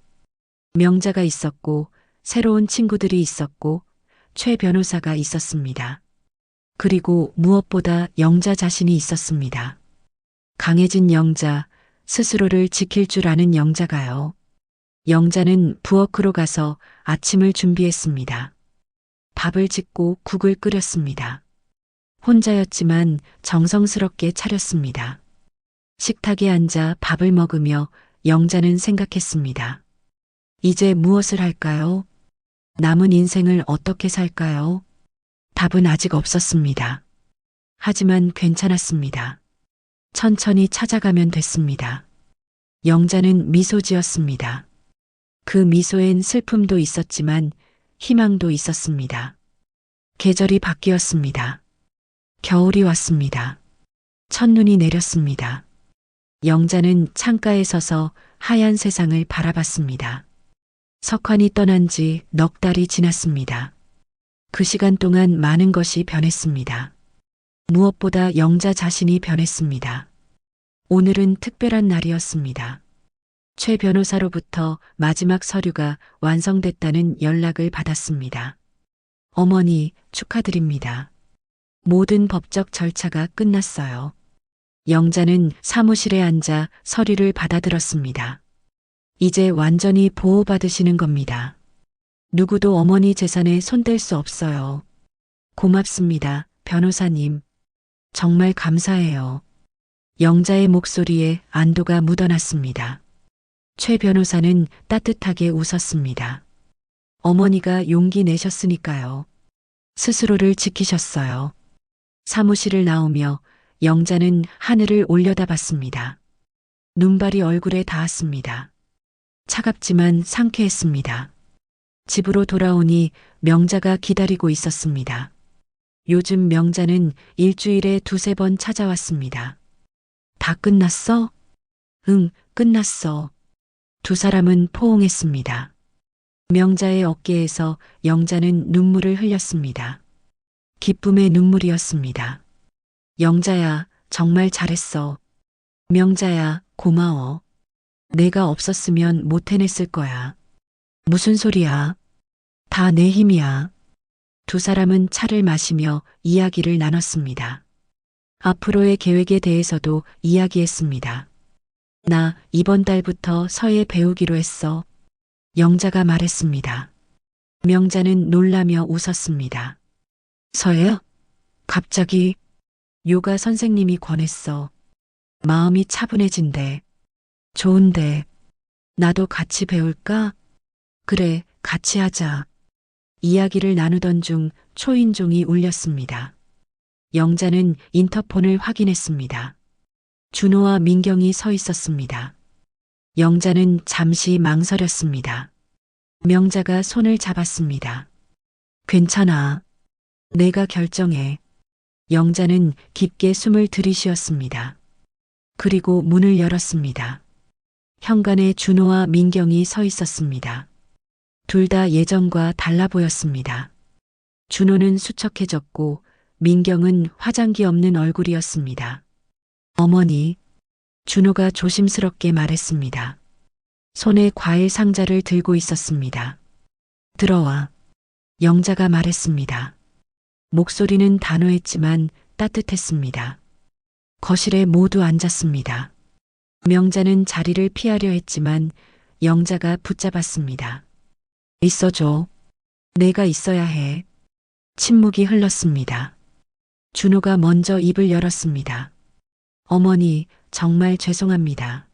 명자가 있었고, 새로운 친구들이 있었고, 최 변호사가 있었습니다. 그리고 무엇보다 영자 자신이 있었습니다. 강해진 영자, 스스로를 지킬 줄 아는 영자가요. 영자는 부엌으로 가서 아침을 준비했습니다. 밥을 짓고 국을 끓였습니다. 혼자였지만 정성스럽게 차렸습니다. 식탁에 앉아 밥을 먹으며 영자는 생각했습니다. 이제 무엇을 할까요? 남은 인생을 어떻게 살까요? 답은 아직 없었습니다. 하지만 괜찮았습니다. 천천히 찾아가면 됐습니다. 영자는 미소 지었습니다. 그 미소엔 슬픔도 있었지만 희망도 있었습니다. 계절이 바뀌었습니다. 겨울이 왔습니다. 첫눈이 내렸습니다. 영자는 창가에 서서 하얀 세상을 바라봤습니다. 석환이 떠난 지 넉 달이 지났습니다. 그 시간 동안 많은 것이 변했습니다. 무엇보다 영자 자신이 변했습니다. 오늘은 특별한 날이었습니다. 최 변호사로부터 마지막 서류가 완성됐다는 연락을 받았습니다. 어머니, 축하드립니다. 모든 법적 절차가 끝났어요. 영자는 사무실에 앉아 서류를 받아들었습니다. 이제 완전히 보호받으시는 겁니다. 누구도 어머니 재산에 손댈 수 없어요. 고맙습니다, 변호사님. 정말 감사해요. 영자의 목소리에 안도가 묻어났습니다. 최 변호사는 따뜻하게 웃었습니다. 어머니가 용기 내셨으니까요. 스스로를 지키셨어요. 사무실을 나오며 영자는 하늘을 올려다봤습니다. 눈발이 얼굴에 닿았습니다. 차갑지만 상쾌했습니다. 집으로 돌아오니 명자가 기다리고 있었습니다. 요즘 명자는 일주일에 2~3번 찾아왔습니다. 다 끝났어? 응, 끝났어. 두 사람은 포옹했습니다. 명자의 어깨에서 영자는 눈물을 흘렸습니다. 기쁨의 눈물이었습니다. 영자야, 정말 잘했어. 명자야, 고마워. 내가 없었으면 못 해냈을 거야. 무슨 소리야? 다 내 힘이야. 두 사람은 차를 마시며 이야기를 나눴습니다. 앞으로의 계획에 대해서도 이야기했습니다. 나 이번 달부터 서예 배우기로 했어. 영자가 말했습니다. 명자는 놀라며 웃었습니다. 서예요? 갑자기? 요가 선생님이 권했어. 마음이 차분해진대. 좋은데. 나도 같이 배울까? 그래, 같이 하자. 이야기를 나누던 중 초인종이 울렸습니다. 영자는 인터폰을 확인했습니다. 준호와 민경이 서 있었습니다. 영자는 잠시 망설였습니다. 명자가 손을 잡았습니다. 괜찮아. 내가 결정해. 영자는 깊게 숨을 들이쉬었습니다. 그리고 문을 열었습니다. 현관에 준호와 민경이 서 있었습니다. 둘 다 예전과 달라 보였습니다. 준호는 수척해졌고 민경은 화장기 없는 얼굴이었습니다. 어머니, 준호가 조심스럽게 말했습니다. 손에 과일 상자를 들고 있었습니다. 들어와. 영자가 말했습니다. 목소리는 단호했지만 따뜻했습니다. 거실에 모두 앉았습니다. 명자는 자리를 피하려 했지만 영자가 붙잡았습니다. 있어줘. 내가 있어야 해. 침묵이 흘렀습니다. 준호가 먼저 입을 열었습니다. 어머니, 정말 죄송합니다.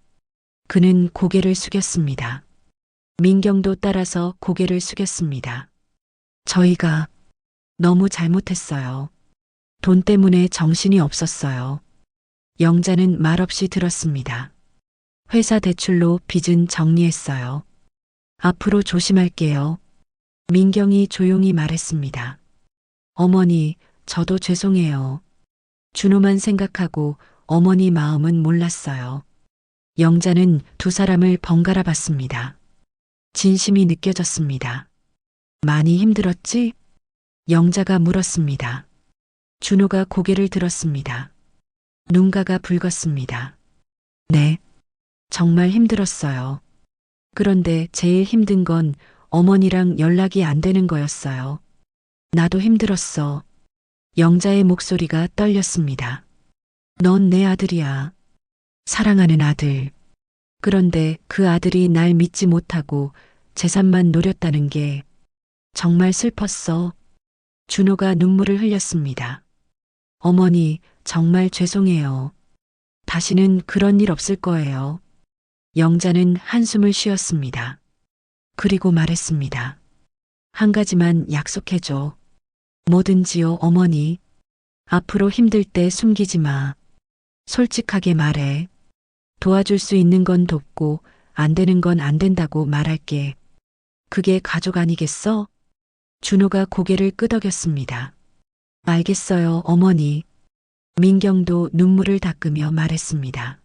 그는 고개를 숙였습니다. 민경도 따라서 고개를 숙였습니다. 저희가 너무 잘못했어요. 돈 때문에 정신이 없었어요. 영자는 말없이 들었습니다. 회사 대출로 빚은 정리했어요. 앞으로 조심할게요. 민경이 조용히 말했습니다. 어머니, 저도 죄송해요. 준호만 생각하고 어머니 마음은 몰랐어요. 영자는 두 사람을 번갈아 봤습니다. 진심이 느껴졌습니다. 많이 힘들었지? 영자가 물었습니다. 준호가 고개를 들었습니다. 눈가가 붉었습니다. 네, 정말 힘들었어요. 그런데 제일 힘든 건 어머니랑 연락이 안 되는 거였어요. 나도 힘들었어. 영자의 목소리가 떨렸습니다. 넌 내 아들이야. 사랑하는 아들. 그런데 그 아들이 날 믿지 못하고 재산만 노렸다는 게 정말 슬펐어. 준호가 눈물을 흘렸습니다. 어머니, 정말 죄송해요. 다시는 그런 일 없을 거예요. 영자는 한숨을 쉬었습니다. 그리고 말했습니다. 한 가지만 약속해줘. 뭐든지요, 어머니. 앞으로 힘들 때 숨기지 마. 솔직하게 말해. 도와줄 수 있는 건 돕고 안 되는 건 안 된다고 말할게. 그게 가족 아니겠어? 준호가 고개를 끄덕였습니다. 알겠어요, 어머니. 민경도 눈물을 닦으며 말했습니다.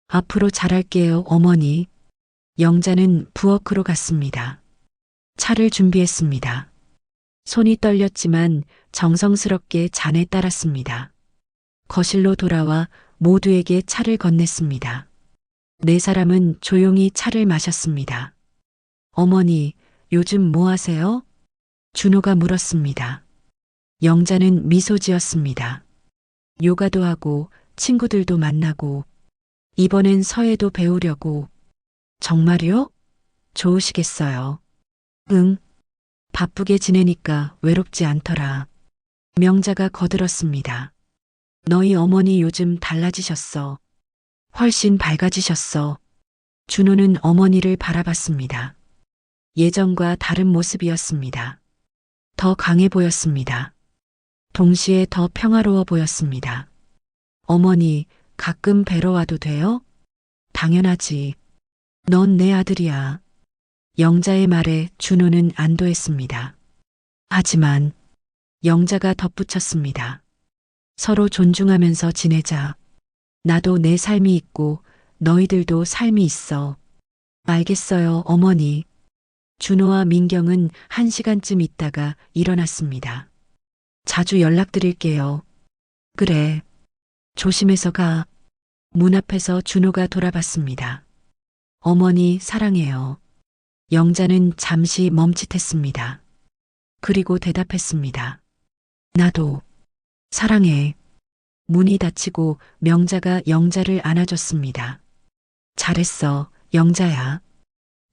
앞으로 잘할게요, 어머니. 영자는 부엌으로 갔습니다. 차를 준비했습니다. 손이 떨렸지만 정성스럽게 잔에 따랐습니다. 거실로 돌아와 모두에게 차를 건넸습니다. 네 사람은 조용히 차를 마셨습니다. 어머니, 요즘 뭐 하세요? 준호가 물었습니다. 영자는 미소 지었습니다. 요가도 하고 친구들도 만나고 이번엔 서예도 배우려고. 정말요? 좋으시겠어요. 응. 바쁘게 지내니까 외롭지 않더라. 명자가 거들었습니다. 너희 어머니 요즘 달라지셨어. 훨씬 밝아지셨어. 준호는 어머니를 바라봤습니다. 예전과 다른 모습이었습니다. 더 강해 보였습니다. 동시에 더 평화로워 보였습니다. 어머니, 가끔 뵈러 와도 돼요? 당연하지. 넌 내 아들이야. 영자의 말에 준호는 안도했습니다. 하지만 영자가 덧붙였습니다. 서로 존중하면서 지내자. 나도 내 삶이 있고 너희들도 삶이 있어. 알겠어요, 어머니. 준호와 민경은 1시간쯤 있다가 일어났습니다. 자주 연락드릴게요. 그래. 조심해서 가. 문 앞에서 준호가 돌아봤습니다. 어머니 사랑해요. 영자는 잠시 멈칫했습니다. 그리고 대답했습니다. 나도 사랑해. 문이 닫히고 명자가 영자를 안아줬습니다. 잘했어, 영자야.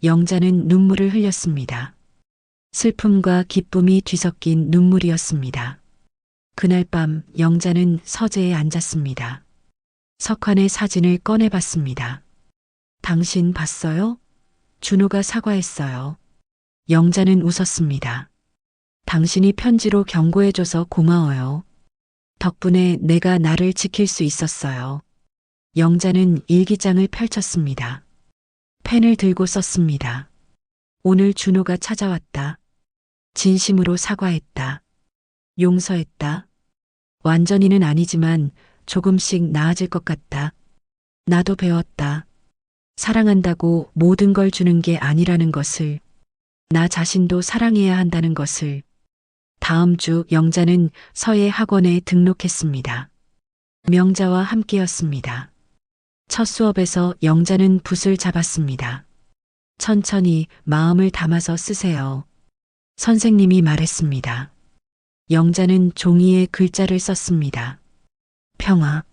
영자는 눈물을 흘렸습니다. 슬픔과 기쁨이 뒤섞인 눈물이었습니다. 그날 밤 영자는 서재에 앉았습니다. 석환의 사진을 꺼내봤습니다. 당신 봤어요? 준호가 사과했어요. 영자는 웃었습니다. 당신이 편지로 경고해줘서 고마워요. 덕분에 내가 나를 지킬 수 있었어요. 영자는 일기장을 펼쳤습니다. 펜을 들고 썼습니다. 오늘 준호가 찾아왔다. 진심으로 사과했다. 용서했다. 완전히는 아니지만 조금씩 나아질 것 같다. 나도 배웠다. 사랑한다고 모든 걸 주는 게 아니라는 것을, 나 자신도 사랑해야 한다는 것을, 다음 주 영자는 서예 학원에 등록했습니다. 명자와 함께였습니다. 첫 수업에서 영자는 붓을 잡았습니다. 천천히 마음을 담아서 쓰세요. 선생님이 말했습니다. 영자는 종이에 글자를 썼습니다. 평화.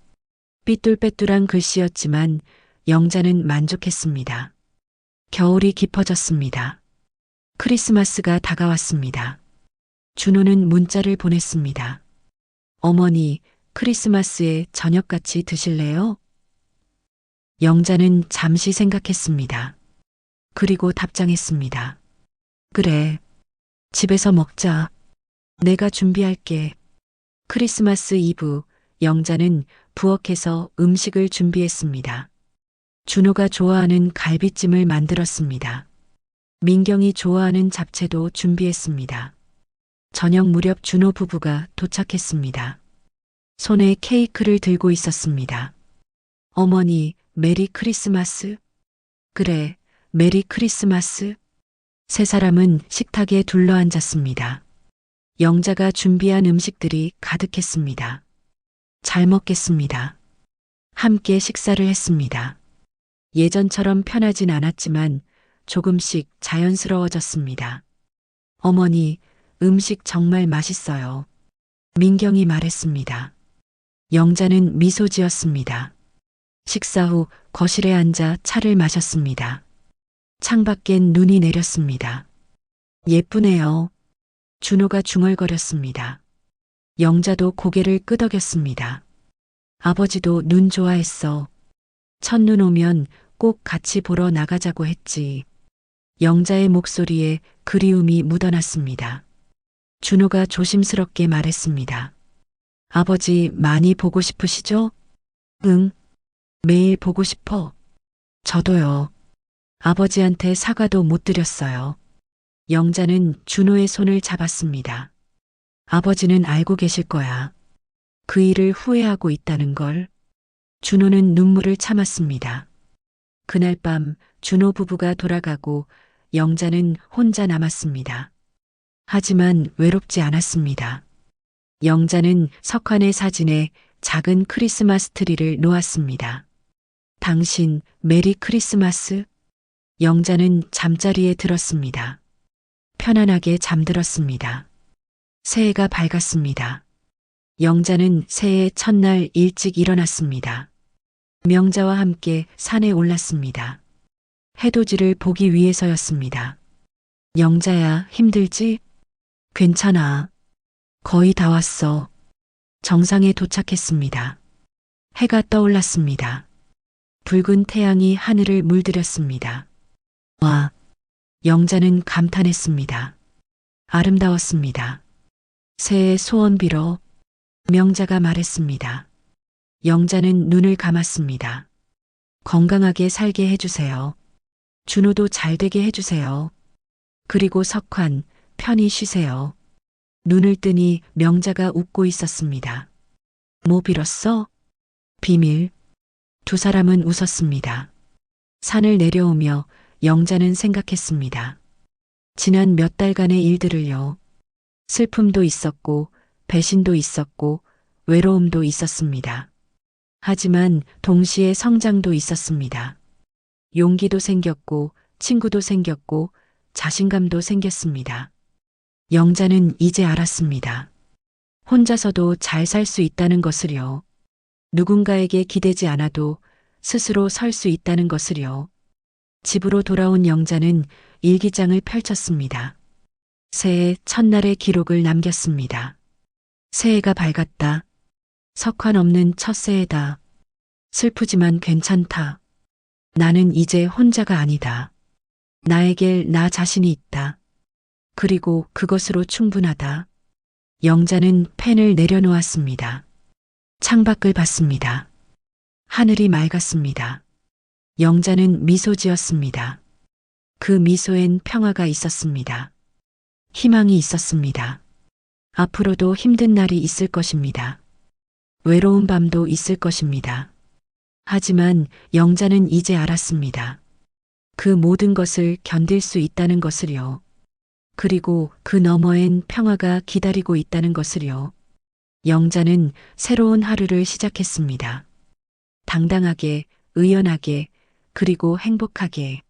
삐뚤빼뚤한 글씨였지만 영자는 만족했습니다. 겨울이 깊어졌습니다. 크리스마스가 다가왔습니다. 준호는 문자를 보냈습니다. 어머니, 크리스마스에 저녁같이 드실래요? 영자는 잠시 생각했습니다. 그리고 답장했습니다. 그래. 집에서 먹자. 내가 준비할게. 크리스마스 이브, 영자는 부엌에서 음식을 준비했습니다. 준호가 좋아하는 갈비찜을 만들었습니다. 민경이 좋아하는 잡채도 준비했습니다. 저녁 무렵 준호 부부가 도착했습니다. 손에 케이크를 들고 있었습니다. 어머니, 메리 크리스마스? 그래, 메리 크리스마스? 세 사람은 식탁에 둘러앉았습니다. 영자가 준비한 음식들이 가득했습니다. 잘 먹겠습니다. 함께 식사를 했습니다. 예전처럼 편하진 않았지만 조금씩 자연스러워졌습니다. 어머니, 음식 정말 맛있어요. 민경이 말했습니다. 영자는 미소 지었습니다. 식사 후 거실에 앉아 차를 마셨습니다. 창밖엔 눈이 내렸습니다. 예쁘네요. 준호가 중얼거렸습니다. 영자도 고개를 끄덕였습니다. 아버지도 눈 좋아했어. 첫눈 오면 꼭 같이 보러 나가자고 했지. 영자의 목소리에 그리움이 묻어났습니다. 준호가 조심스럽게 말했습니다. 아버지 많이 보고 싶으시죠? 응. 매일 보고 싶어. 저도요. 아버지한테 사과도 못 드렸어요. 영자는 준호의 손을 잡았습니다. 아버지는 알고 계실 거야. 그 일을 후회하고 있다는 걸. 준호는 눈물을 참았습니다. 그날 밤 준호 부부가 돌아가고 영자는 혼자 남았습니다. 하지만 외롭지 않았습니다. 영자는 석환의 사진에 작은 크리스마스 트리를 놓았습니다. 당신 메리 크리스마스? 영자는 잠자리에 들었습니다. 편안하게 잠들었습니다. 새해가 밝았습니다. 영자는 새해 첫날 일찍 일어났습니다. 명자와 함께 산에 올랐습니다. 해돋이를 보기 위해서였습니다. 영자야, 힘들지? 괜찮아. 거의 다 왔어. 정상에 도착했습니다. 해가 떠올랐습니다. 붉은 태양이 하늘을 물들였습니다. 와, 영자는 감탄했습니다. 아름다웠습니다. 새해 소원 빌어. 명자가 말했습니다. 영자는 눈을 감았습니다. 건강하게 살게 해주세요. 준호도 잘 되게 해주세요. 그리고 석환, 편히 쉬세요. 눈을 뜨니 명자가 웃고 있었습니다. 뭐 빌었어? 비밀. 두 사람은 웃었습니다. 산을 내려오며 영자는 생각했습니다. 지난 몇 달간의 일들을요. 슬픔도 있었고, 배신도 있었고, 외로움도 있었습니다. 하지만 동시에 성장도 있었습니다. 용기도 생겼고, 친구도 생겼고, 자신감도 생겼습니다. 영자는 이제 알았습니다. 혼자서도 잘 살 수 있다는 것을요. 누군가에게 기대지 않아도 스스로 설 수 있다는 것을요. 집으로 돌아온 영자는 일기장을 펼쳤습니다. 새해 첫날의 기록을 남겼습니다. 새해가 밝았다. 석환 없는 첫 새해다. 슬프지만 괜찮다. 나는 이제 혼자가 아니다. 나에겐 나 자신이 있다. 그리고 그것으로 충분하다. 영자는 펜을 내려놓았습니다. 창밖을 봤습니다. 하늘이 맑았습니다. 영자는 미소 지었습니다. 그 미소엔 평화가 있었습니다. 희망이 있었습니다. 앞으로도 힘든 날이 있을 것입니다. 외로운 밤도 있을 것입니다. 하지만 영자는 이제 알았습니다. 그 모든 것을 견딜 수 있다는 것을요. 그리고 그 너머엔 평화가 기다리고 있다는 것을요. 영자는 새로운 하루를 시작했습니다. 당당하게, 의연하게, 그리고 행복하게.